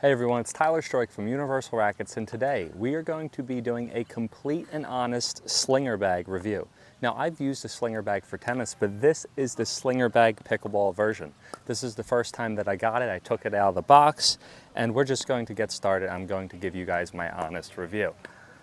Hey everyone, it's Tyler Stroik from Universal Rackets, and today we are going to be doing a complete and honest slinger bag review. Now, I've used a slinger bag for tennis, but this is the slinger bag pickleball version. This is the first time that I got it. I took it out of the box, and we're just going to get started. I'm going to give you guys my honest review.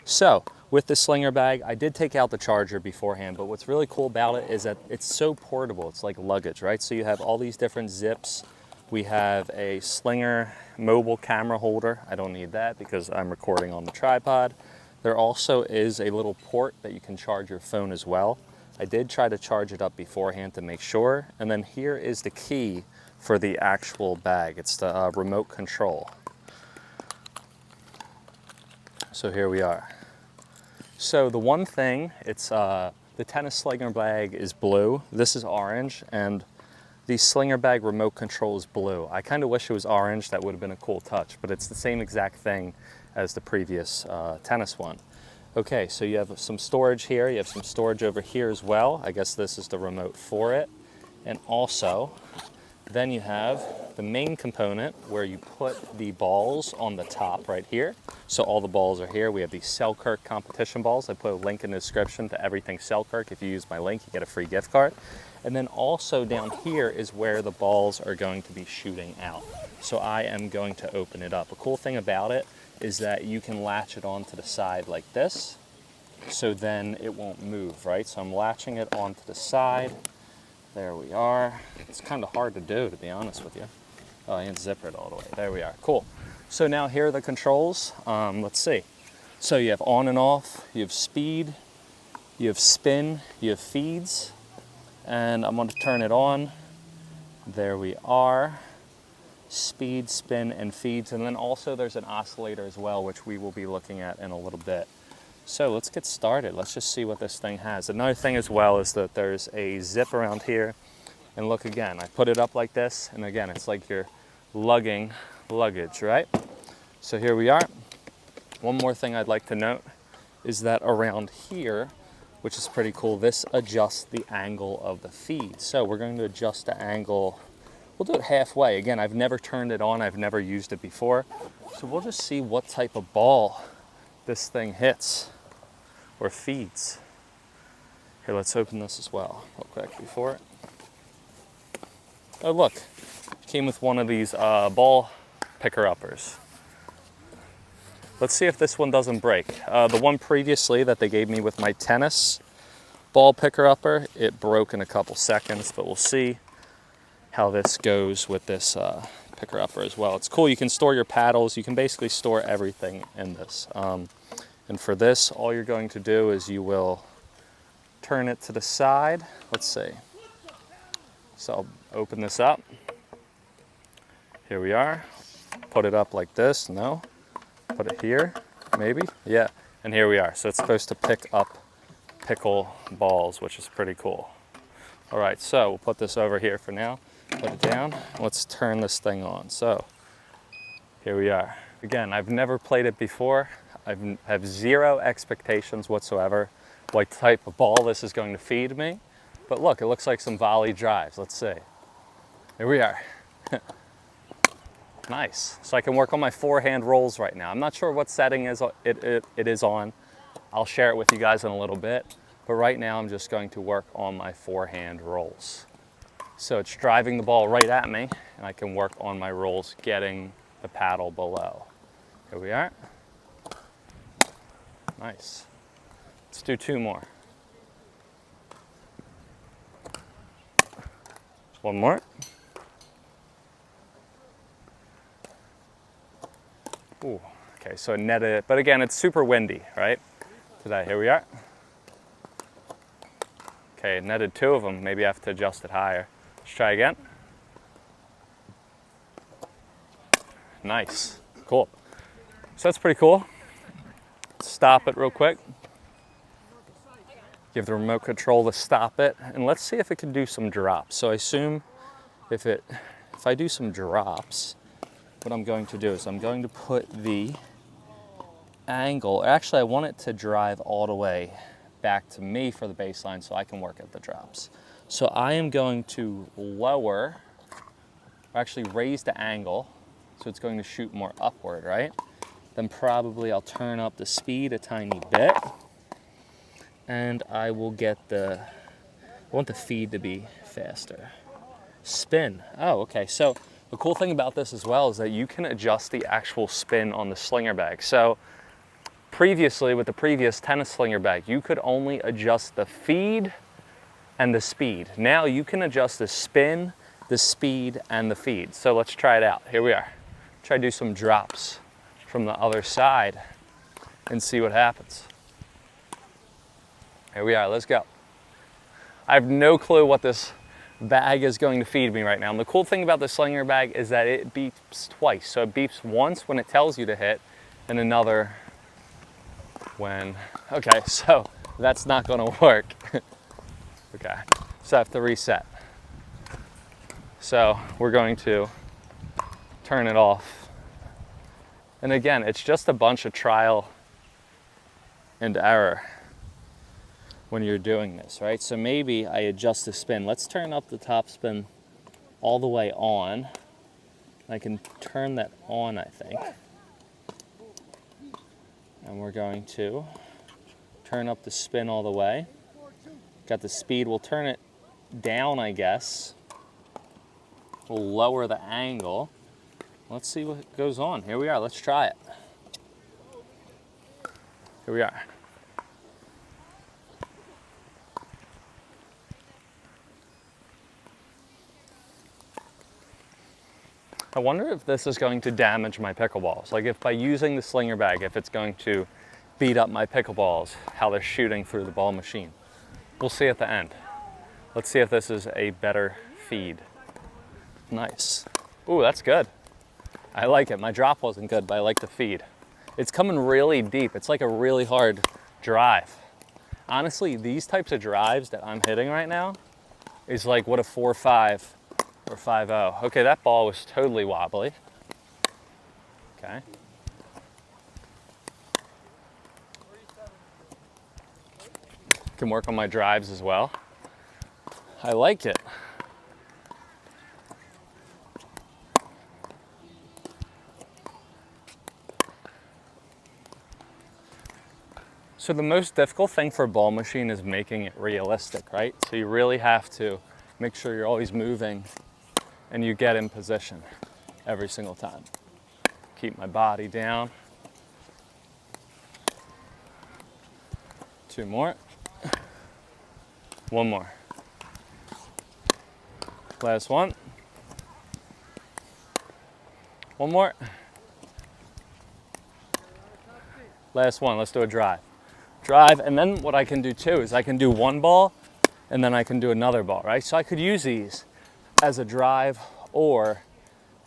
So, with the slinger bag, I did take out the charger beforehand, but what's really cool about it is that it's so portable. It's like luggage, right? So you have all these different zips. We have a slinger mobile camera holder. I don't need that because I'm recording on the tripod. There also is a little port that you can charge your phone as well. I did try to charge it up beforehand to make sure. And then here is the key for the actual bag. It's the remote control. So here we are. So the one thing, it's the tennis slinger bag is blue. This is orange, and the slinger bag remote control is blue. I kind of wish it was orange. That would have been a cool touch, but it's the same exact thing as the previous tennis one. Okay, so you have some storage here. You have some storage over here as well. I guess this is the remote for it. And also, then you have the main component where you put the balls on the top right here. So all the balls are here. We have these Selkirk competition balls. I put a link in the description to everything Selkirk. If you use my link, you get a free gift card. And then also down here is where the balls are going to be shooting out. So I am going to open it up. A cool thing about it is that you can latch it onto the side like this, so then it won't move, right? So I'm latching it onto the side. There we are. It's kind of hard to do, to be honest with you. Oh, I didn't zip it all the way. There we are. Cool. So now here are the controls. Let's see. So you have on and off, you have speed, you have spin, you have feeds. And I'm going to turn it on. There we are. Speed, spin, and feeds. And then also there's an oscillator as well, which we will be looking at in a little bit. So let's get started. Let's just see what this thing has. Another thing as well is that there's a zip around here. And look again, I put it up like this. And again, it's like you're lugging luggage, right? So here we are. One more thing I'd like to note is that around here, which is pretty cool, this adjusts the angle of the feed. So we're going to adjust the angle. We'll do it halfway. Again, I've never turned it on. I've never used it before. So we'll just see what type of ball this thing hits or feeds. Here, let's open this as well real quick before it. Oh, look, it came with one of these ball picker-uppers. Let's see if this one doesn't break. The one previously that they gave me with my tennis ball picker-upper, it broke in a couple seconds, but we'll see how this goes with this picker-upper as well. It's cool, you can store your paddles, you can basically store everything in this. And for this, all you're going to do is you will turn it to the side. Let's see. So I'll open this up. Here we are. Put it up like this, no. Put it here, maybe, yeah, and here we are. So it's supposed to pick up pickle balls, which is pretty cool. All right, so we'll put this over here for now, put it down. Let's turn this thing on. So here we are. Again, I've never played it before. I have zero expectations whatsoever what type of ball this is going to feed me. But look, it looks like some volley drives. Let's see. Here we are. Nice. So I can work on my forehand rolls right now. I'm not sure what setting it is on. I'll share it with you guys in a little bit. But right now I'm just going to work on my forehand rolls. So it's driving the ball right at me, and I can work on my rolls getting the paddle below. Here we are. Nice. Let's do two more. One more. Ooh, okay, so it netted it, but again, it's super windy, right? Today, here we are. Okay, it netted two of them. Maybe I have to adjust it higher. Let's try again. Nice, cool. So that's pretty cool. Stop it real quick. Give the remote control to stop it, and let's see if it can do some drops. So I assume if I do some drops, what I'm going to do is I'm going to put the angle, actually I want it to drive all the way back to me for the baseline so I can work at the drops. So I am going to lower, or actually raise the angle so it's going to shoot more upward, right? Then probably I'll turn up the speed a tiny bit, and I will get I want the feed to be faster. Spin. Oh, okay. So the cool thing about this as well is that you can adjust the actual spin on the slinger bag. So previously, with the previous tennis slinger bag, you could only adjust the feed and the speed. Now you can adjust the spin, the speed, and the feed. So let's try it out. Here we are. Try to do some drops from the other side and see what happens. Here we are, let's go. I have no clue what this bag is going to feed me right now. And the cool thing about the slinger bag is that it beeps twice. So it beeps once when it tells you to hit, and another when, okay, so that's not gonna work. Okay, so I have to reset. So we're going to turn it off. And again, it's just a bunch of trial and error when you're doing this, right? So maybe I adjust the spin. Let's turn up the top spin all the way on. I can turn that on, I think. And we're going to turn up the spin all the way. Got the speed, we'll turn it down, I guess. We'll lower the angle. Let's see what goes on. Here we are, let's try it. Here we are. I wonder if this is going to damage my pickleballs. Like if by using the slinger bag, if it's going to beat up my pickleballs, how they're shooting through the ball machine. We'll see at the end. Let's see if this is a better feed. Nice. Ooh, that's good. I like it. My drop wasn't good, but I like the feed. It's coming really deep. It's like a really hard drive. Honestly, these types of drives that I'm hitting right now is like what a 4.5 or 5.0. Okay, that ball was totally wobbly. Okay. Can work on my drives as well. I like it. So the most difficult thing for a ball machine is making it realistic, right? So you really have to make sure you're always moving and you get in position every single time. Keep my body down. 2 more. 1 more. Last one. 1 more. Last one, let's do a drive. Drive, and then what I can do too is I can do 1 ball and then I can do another ball, right? So I could use these as a drive or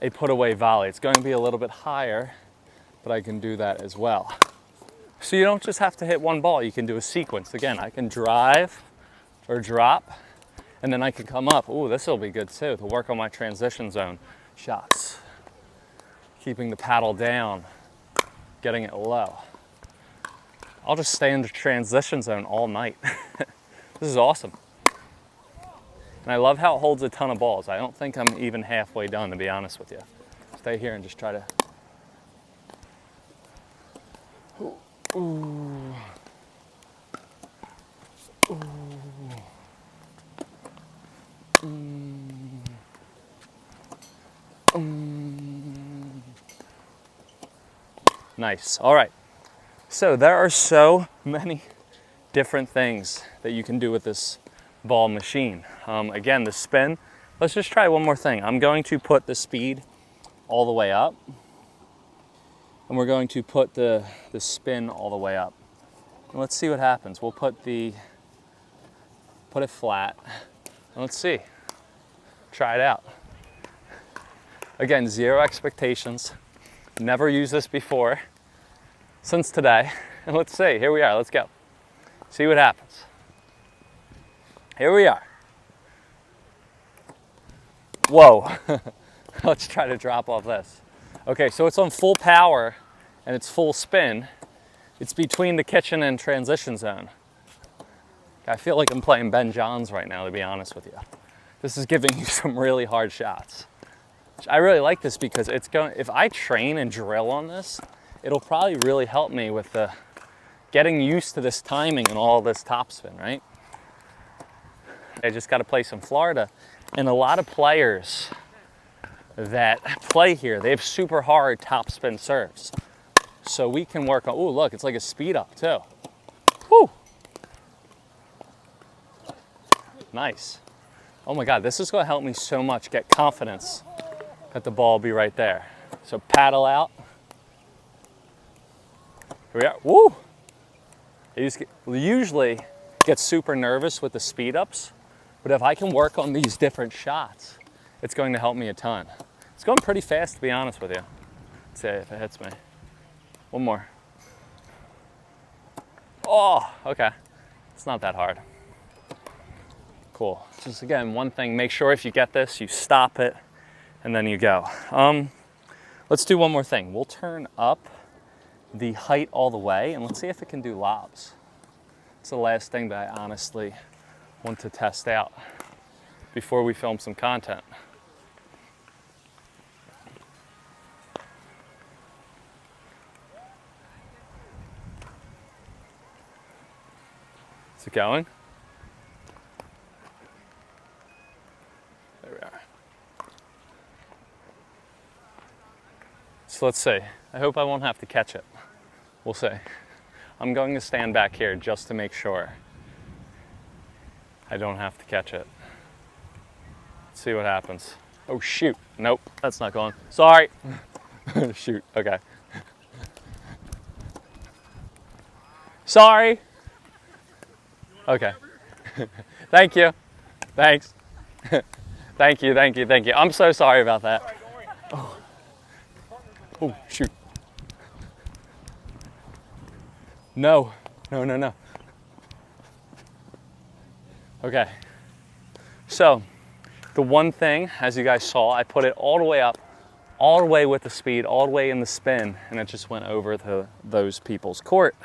a put away volley. It's going to be a little bit higher, but I can do that as well. So you don't just have to hit 1 ball, you can do a sequence. Again, I can drive or drop, and then I can come up. Ooh, this will be good too, to work on my transition zone shots. Keeping the paddle down, getting it low. I'll just stay in the transition zone all night. This is awesome. And I love how it holds a ton of balls. I don't think I'm even halfway done, to be honest with you. Stay here and just try to. Ooh. Ooh. Ooh. Nice. All right. So there are so many different things that you can do with this ball machine. Again, the spin. Let's just try one more thing. I'm going to put the speed all the way up, and we're going to put the spin all the way up. And let's see what happens. We'll put it flat, and let's see. Try it out. Again, 0 expectations. Never used this before since today. And let's see, here we are, let's go. See what happens. Here we are. Whoa. Let's try to drop off this. Okay, so it's on full power and it's full spin. It's between the kitchen and transition zone. I feel like I'm playing Ben Johns right now, to be honest with you. This is giving you some really hard shots. I really like this because it's going, if I train and drill on this, it'll probably really help me with the getting used to this timing and all this topspin, right? I just got to play some Florida, and a lot of players that play here, they have super hard topspin serves. So we can work on, oh look, it's like a speed up too. Woo! Nice. Oh my God, this is gonna help me so much get confidence that the ball will be right there. So paddle out. Here we are, woo! I usually get super nervous with the speed ups, but if I can work on these different shots, it's going to help me a ton. It's going pretty fast, to be honest with you. Let's see if it hits me. One more. Oh, okay. It's not that hard. Cool. Just again, one thing, make sure if you get this, you stop it, and then you go. Let's do one more thing. We'll turn up the height all the way, and let's see if it can do lobs. It's the last thing that I honestly want to test out before we film some content. Is it going? There we are. So let's see. I hope I won't have to catch it. We'll see. I'm going to stand back here just to make sure I don't have to catch it. Let's see what happens. Oh shoot, nope, that's not going. Sorry. Shoot, okay. Sorry. Okay. Thank you. Thanks. Thank you, thank you, thank you. I'm so sorry about that. Oh, oh shoot. No, no, no, no. Okay. So, the one thing, as you guys saw, I put it all the way up, all the way with the speed, all the way in the spin, and it just went over to those people's court.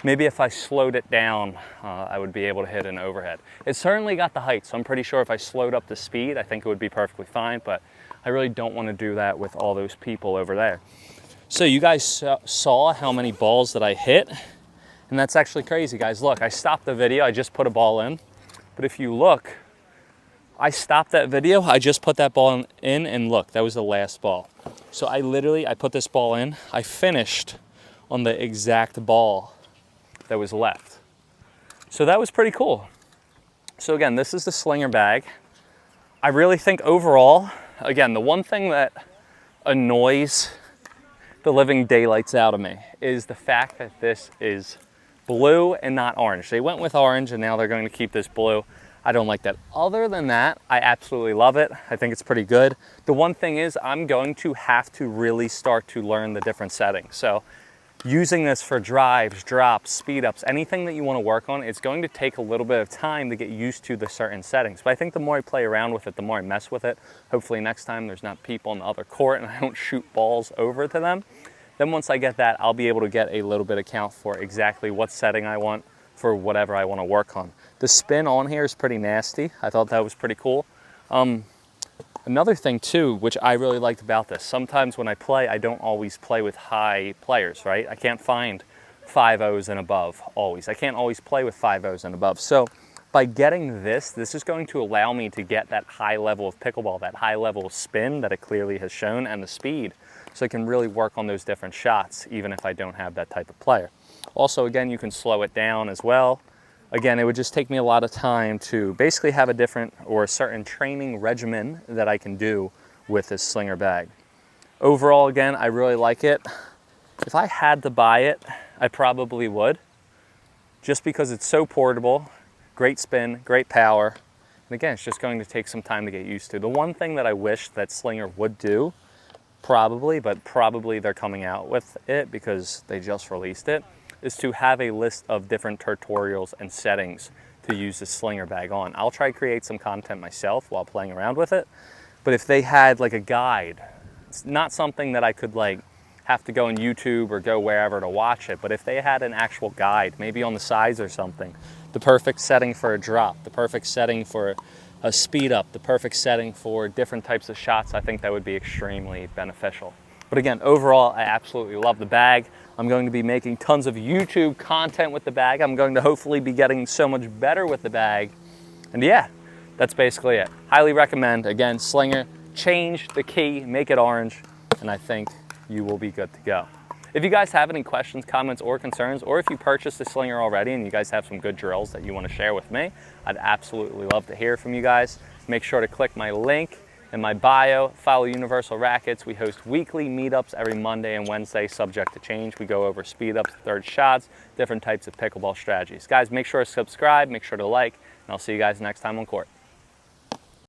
Maybe if I slowed it down, I would be able to hit an overhead. It certainly got the height, so I'm pretty sure if I slowed up the speed, I think it would be perfectly fine, but I really don't want to do that with all those people over there. So you guys saw how many balls that I hit, and that's actually crazy, guys. Look, I stopped the video, I just put a ball in, but if you look, I stopped that video, I just put that ball in, and look, that was the last ball. So I put this ball in, I finished on the exact ball that was left. So that was pretty cool. So again, this is the Slinger bag. I really think overall, again, the one thing that annoys the living daylights out of me is the fact that this is blue and not orange. They went with orange and now they're going to keep this blue. I don't like that. Other than that, I absolutely love it. I think it's pretty good. The one thing is I'm going to have to really start to learn the different settings. So using this for drives, drops, speed ups, anything that you want to work on, it's going to take a little bit of time to get used to the certain settings. But I think the more I play around with it, the more I mess with it. Hopefully next time there's not people on the other court and I don't shoot balls over to them. Then once I get that, I'll be able to get a little bit of count for exactly what setting I want for whatever I want to work on. The spin on here is pretty nasty. I thought that was pretty cool. Another thing too, which I really liked about this, sometimes when I play, I don't always play with high players, right? I can't find 5-0s and above always. I can't always play with 5-0s and above. So by getting this is going to allow me to get that high level of pickleball, that high level of spin that it clearly has shown, and the speed. So I can really work on those different shots, even if I don't have that type of player. Also, again, you can slow it down as well. Again, it would just take me a lot of time to basically have a different or a certain training regimen that I can do with this Slinger bag. Overall, again, I really like it. If I had to buy it, I probably would, just because it's so portable, great spin, great power. And again, it's just going to take some time to get used to. The one thing that I wish that Slinger would do, probably they're coming out with it because they just released it, is to have a list of different tutorials and settings to use the Slinger bag on. I'll try to create some content myself while playing around with it, but if they had like a guide, it's not something that I could like have to go on YouTube or go wherever to watch it, but if they had an actual guide, maybe on the sides or something, the perfect setting for a drop, the perfect setting for a speed up, the perfect setting for different types of shots, I think that would be extremely beneficial. But again, overall, I absolutely love the bag. I'm going to be making tons of YouTube content with the bag. I'm going to hopefully be getting so much better with the bag. And yeah, that's basically it. Highly recommend. Again, Slinger, change the key, make it orange, and I think you will be good to go. If you guys have any questions, comments, or concerns, or if you purchased the Slinger already and you guys have some good drills that you want to share with me, I'd absolutely love to hear from you guys. Make sure to click my link in my bio, follow Universal Rackets. We host weekly meetups every Monday and Wednesday, subject to change. We go over speed ups, third shots, different types of pickleball strategies. Guys, make sure to subscribe, make sure to like, and I'll see you guys next time on court.